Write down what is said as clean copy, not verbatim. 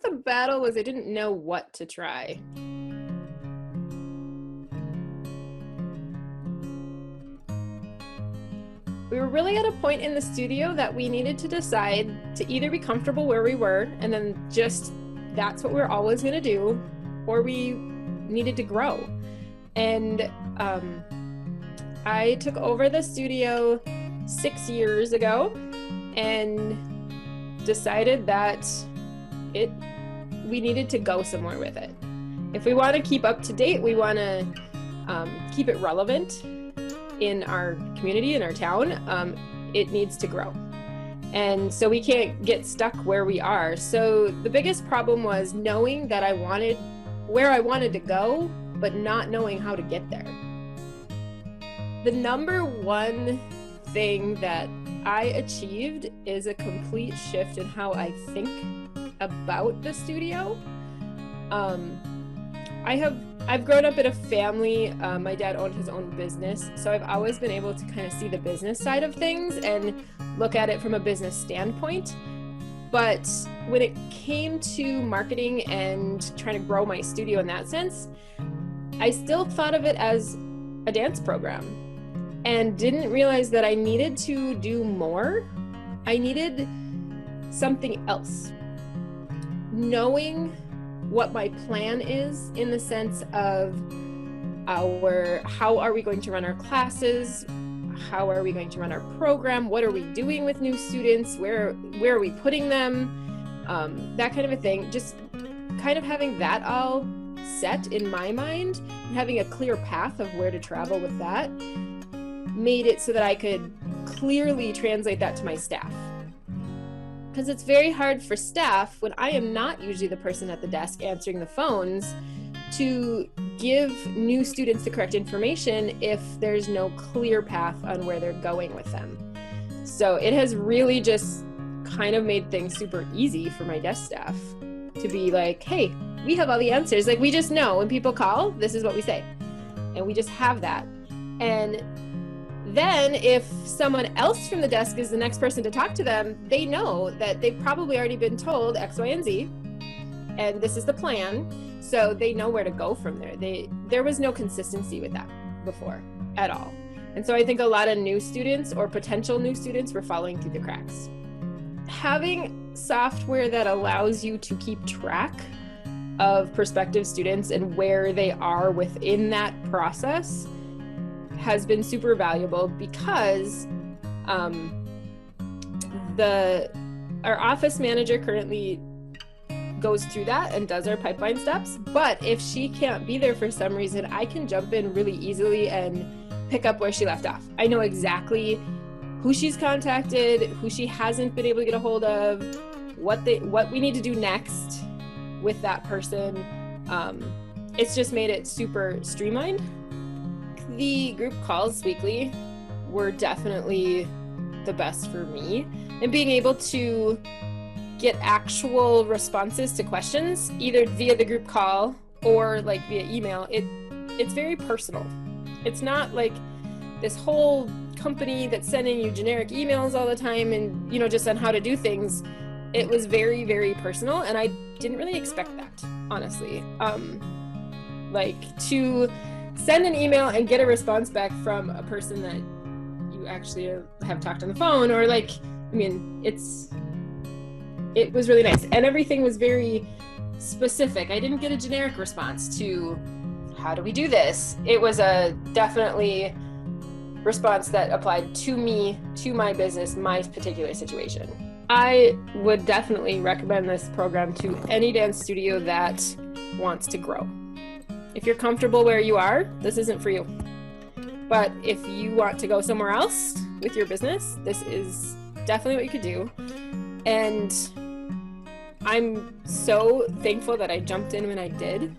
the battle was I didn't know what to try. We were really at a point in the studio that we needed to decide to either be comfortable where we were and then just that's what we're always going to do, or we needed to grow. And I took over the studio 6 years ago and decided that we needed to go somewhere with it. If we want to keep up to date, we want to keep it relevant in our community, in our town, it needs to grow. And so we can't get stuck where we are. So the biggest problem was knowing that where I wanted to go, but not knowing how to get there. The number one thing that I achieved is a complete shift in how I think about the studio. I've grown up in a family, my dad owned his own business, so I've always been able to kind of see the business side of things and look at it from a business standpoint. But when it came to marketing and trying to grow my studio in that sense, I still thought of it as a dance program and didn't realize that I needed to do more. I needed something else. Knowing what my plan is in the sense of how are we going to run our classes, how are we going to run our program, what are we doing with new students, where are we putting them, that kind of a thing. Just kind of having that all set in my mind and having a clear path of where to travel with that made it so that I could clearly translate that to my staff. Because it's very hard for staff, when I am not usually the person at the desk answering the phones, to give new students the correct information if there's no clear path on where they're going with them. So it has really just kind of made things super easy for my desk staff to be like, hey, we have all the answers. Like, we just know when people call, this is what we say. And we just have that. And then if someone else from the desk is the next person to talk to them, they know that they've probably already been told X, Y, and Z, and this is the plan. So they know where to go from there. There was no consistency with that before at all. And so I think a lot of new students or potential new students were falling through the cracks. Having software that allows you to keep track of prospective students and where they are within that process has been super valuable, because our office manager currently goes through that and does our pipeline steps. But if she can't be there for some reason, I can jump in really easily and pick up where she left off. I know exactly who she's contacted, who she hasn't been able to get a hold of, what we need to do next with that person. It's just made it super streamlined. The group calls weekly were definitely the best for me, and being able to get actual responses to questions either via the group call or like via email, it's very personal. It's not like this whole company that's sending you generic emails all the time and just on how to do things. It was very, very personal, and I didn't really expect that, honestly. Like, to send an email and get a response back from a person that you actually have talked on the phone, or it was really nice. And everything was very specific. I didn't get a generic response to how do we do this. It was a definitely response that applied to me, to my business, my particular situation. I would definitely recommend this program to any dance studio that wants to grow. If you're comfortable where you are, this isn't for you. But if you want to go somewhere else with your business, this is definitely what you could do. And I'm so thankful that I jumped in when I did,